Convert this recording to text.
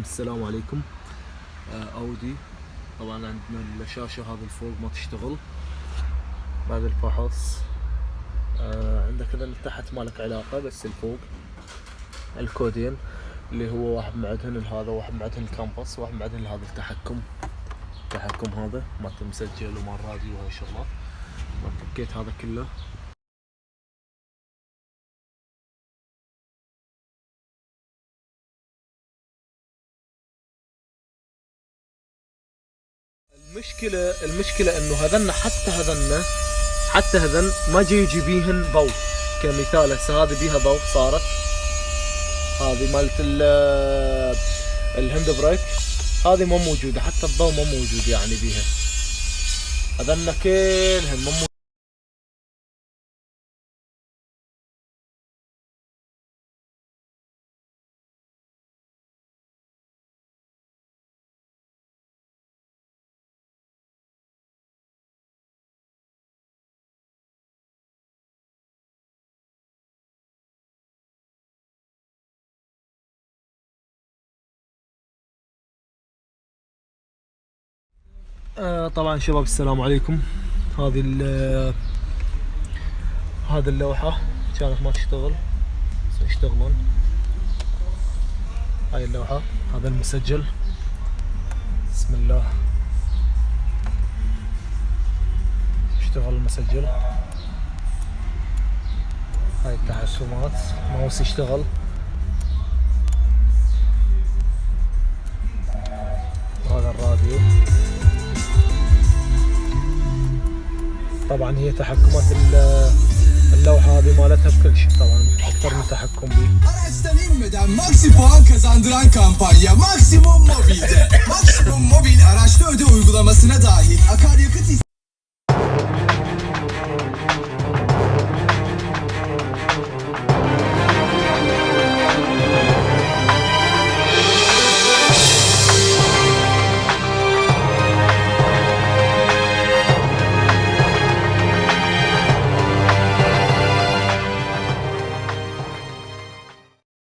السلام عليكم. اودي طبعا عندنا الشاشة هذه الفوق ما تشتغل بعد الفحص. عندك اذا من تحت مالك علاقة، بس الفوق الكودين اللي هو واحد معدن لهذا، واحد معدن الكامبس، واحد معدن لهذا التحكم هذا مالت المسجل ومال الراديو وهاي الشغلات. ما فكيت هذا كله. المشكلة انه هذن حتى هذن ما جاي يجي بيهن ضوء. كمثال هسه هذه بيها ضوء صارت، هذه مالت الهند بريك هذه مو موجودة، حتى الضوء مو موجود يعني بيها. هذن كلهن مو موجود. طبعا شباب السلام عليكم. هذه اللوحة كانت ما تشتغل، يشتغلون. هاي اللوحة، هذا المسجل، بسم الله اشتغل المسجل. هاي التحكمات، ماوس يشتغل. وهذا الراديو. طبعا هي تحكمات اللوحة هذه مالتها بكل شيء، طبعا اكثر من تحكم بيه. Araçtan inmeden Maxi puan kazandıran kampanya Maximum Mobil'de. Maximum Mobil araçta öde uygulamasına dahil akaryakıt